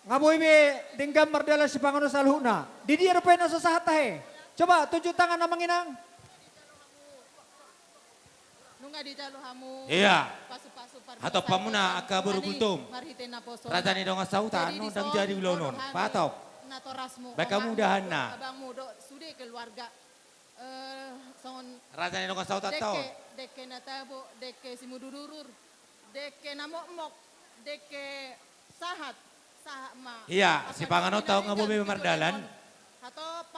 Ngaboy be denggam merdala si pangono salhuna. Di dia rupain na sa tahe. Coba tunjuk tangan na manginang. Nunga di jalo hamu. Iya. Pasu-pasu Atau pamuna aka burugultum. Rajani dong sauta anu dang jadi ulonon. Patop. Natorasmu. Baka mudahan na. Abangmu do sudah keluarga. Son Rajani dong sauta tau. deke natabo, deke simudururur. Deke namok-mok. Deke sahat. Sahama. Iya, si pangano tau ngabobe merdalan.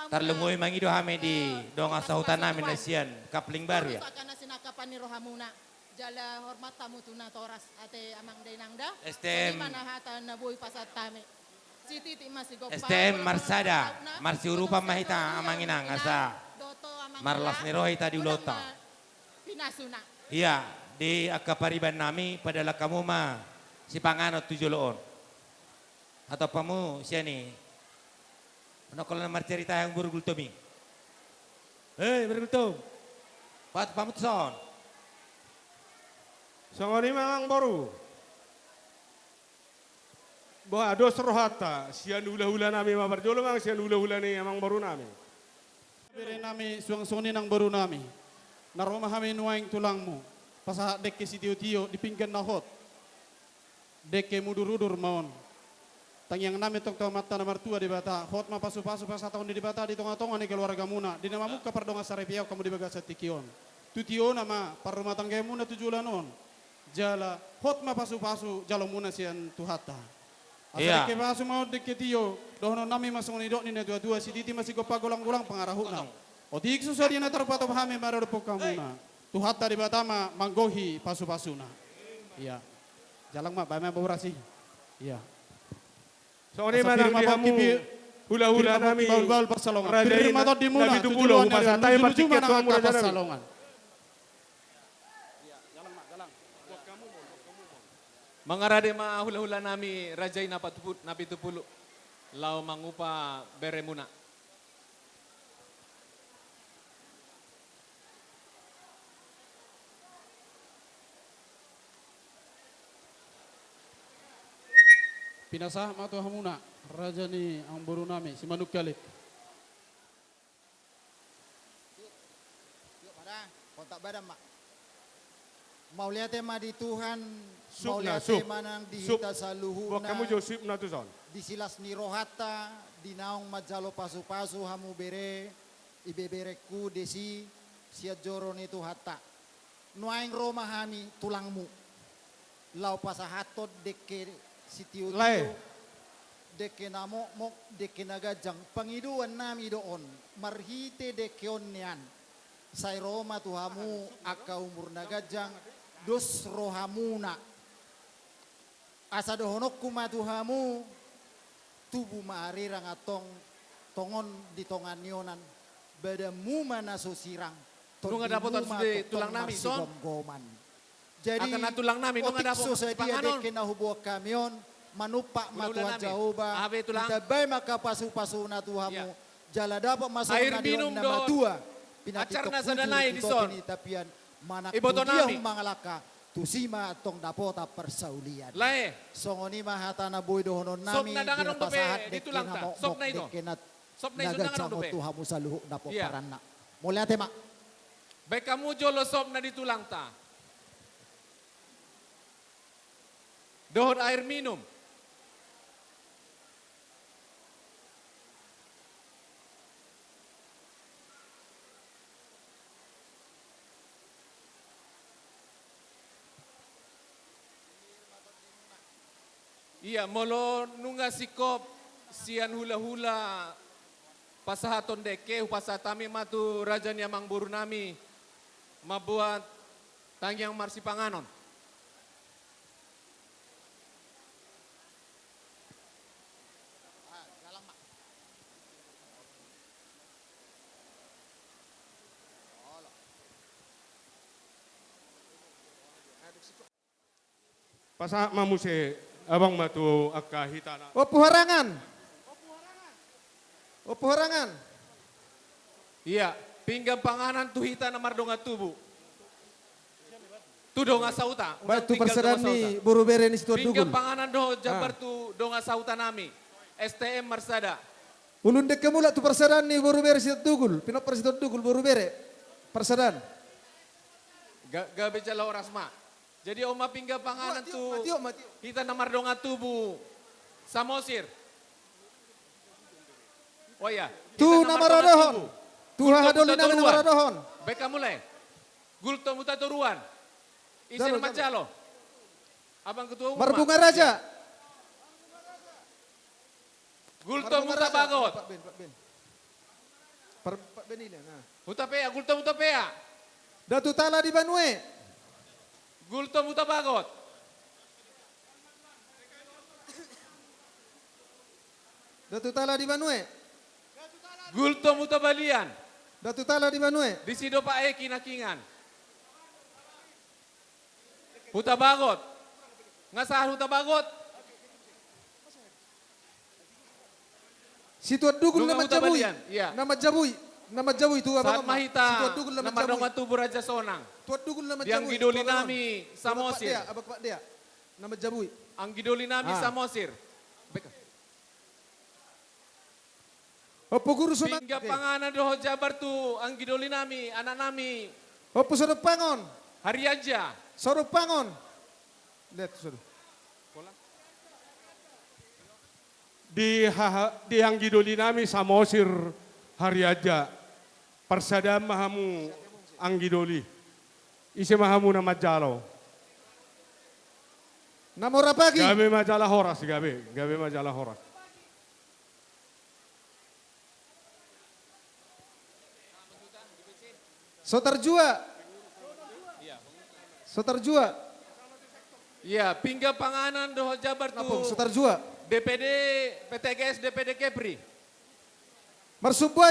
Tarlungoy mangido hame di dong sauta namin na siyan. Kapling baru ya. Sakana sinakapan ni rohamuna. Jala hormat tamu tuna toras ate amang denangda. STM. Mana hata na boy pasat tame. Si titi masih gopal. STM Marsada. Marsi urupa mahita amanginang asa. Marlas ni rohi tadi ulota. Pinasuna. Iya, di akapariban nami padahal kamu mah si pangano tujuloon. Atau pamu siya ni. Ano kalau namar cerita yang burugultumi. Hei burugultum. Pat pamutson. Sangoni mangang baru. Bahwa dos rohata, sian hula-hula nami mabarjolo mang sian hula-hula ni amang baru nami. Bere nami suang-suangni nang baru nami. Naroma kami nuaing tulangmu. Pasahat dekke si tio-tio di pinggan na hot. Dekke mudur-udur maon. Tang yang nami tok tau mata na martua di bata. Hot ma pasu-pasu pas tahun di bata di tonga-tonga ni keluarga muna. Di nama muka pardonga sarepiau kamu di bagas tikion. Tutio nama parrumah tangga muna tujulanon. Jala hot ma pasu-pasu jalo muna sian tuhata. Iya. Asal ke pasu mau dekke tio. Dohono nami masuk ni dok ni dua-dua si titi masih gopa golang-golang pengarahuna. Otik susah dia natar patop hame baru depok kamuna. Tuhata di batama manggohi pasu-pasuna. Iya. Jalang ma bama beberasi. Iya. Sangoni manang di hamu hula-hula nami. Baul pasalongan. Rajain Pirma tot di muna. nabi tubulo masa tayo partiket tuang muna dyan. pasalongan. Mangarade ma hula-hula nami rajay napi tupulo. Lau mangupa beremuna. Pinasah matu hamuna. Raja ni ang buru nami si Manuk Kalik. Yuk pada kontak badan mak. Mau lihat tema di Tuhan, Sup mau na, lihat sup. tema nang Sup. dihita Buat saluhuna, kamu Joseph na tu son. disilas ni rohata, dinaong majalo pasu-pasu hamu bere, ibebereku desi, siat joro ni tuhata. Nuaing Roma hami tulangmu. Lau pasahatot deke sitiu Lai. deke namok deke nagajang pangiduan nami doon marhite dekeon nian say Roma tuhamu aka umur nagajang dos rohamuna asa dohonok kumatuhamu tubuh maarirang atong tongon di tongan nyonan badamu mana sosirang Nung ada potan sude tulang nami, son. goman jadi Akan natulang nami, nung ada otik po so dia panganon. deke na hubuak kamyon manupak Ulah-ulah matuan nami. Jahoba Habe tulang. itabay makapasu-pasu na tuhamu Iya. jala dapat masuk Air na minum dion na doon. matua Acar na sa danay di son. pinitapian manak Iboto nami. mga laka tusima atong dapota persaulian Lae. songoni mahata na buhay dohonon Sok nami na dangan ng dope, dinapasahat di tulang ta. Sok na ito. Sok na ito dangan ng nagajamo dope. tuhamu sa luhuk na po Iya. parana mula tema Baik kamu jolo sop na ditulang ta. Dohon air minum. Iya, molo nunga sikop sian hula-hula pasahaton deke upasatami matu raja ni amang buru nami mabuat tangyang marsi panganon. Pasa mamuse abang matu akahita na. Opo harangan. Opo harangan. Iya, pinggang panganan tuhita na mardonga tubu. Tu donga sauta. Baik, tu tinggal persedan donga sauta. ni buru bere ni situ Pinggir dugul. panganan doh Jabar tu donga sauta nami. STM Marsada. Ulun dek kemula tu persedan ni buru bere situ dugul. Pinok persitu dugul buru bere. Persedan. Gabe jala orasma. Jadi oma pinggir panganan tu Matio, matio. kita namar donga tubu Samosir. Oh ya. Tu nama radohon. Tu hahadoli nama nama radohon. Beka mulai. Gulto muta turuan. Isi Jalo, nama jalo. Abang ketua umum. Marbunga Raja. Gulto Marbunga muta Raja. bagot. Pak Ben. Pak Ben ini. Nah. Muta pea, gulto muta pea. Datu Tala di Banue. Gulto muta bagot. Datu Tala di Banue. Gulto muta balian. Datu Tala di Banue. Di sido pa kinakingan. Huta bagot. Ngasah huta bagot. Situ dugul Dunga nama Uta Jabui. Balian, iya. Nama Jabui tu abang. Saat mahita. Situ dugul nama Namar Jabui. donga tubu Raja Sonang. Tuat dugul nama Yang Jabui. gidoli tu abang. nami Samosir. Abang Pak dia. Nama Jabui. Ang gidoli nami Ah. Samosir. Opo guru sunat. Pingga panganan doho Jabar tu ang gidoli nami, anak nami. Opo suruh pangon. Hari aja. Suruh pangon. Lihat suruh. Di Anggidoli nami Samosir Hariaja. Persada mahamu Anggidoli. Isi mahamu nama jalo. Nama rapagi. Gabe majalah horas gabe. Gabe majalah horas. Sotarjua. Sotarjua. Ya, pingga panganan doho Jabar tu Napong Sotarjua. DPD PTGS DPD Kepri. Marsubua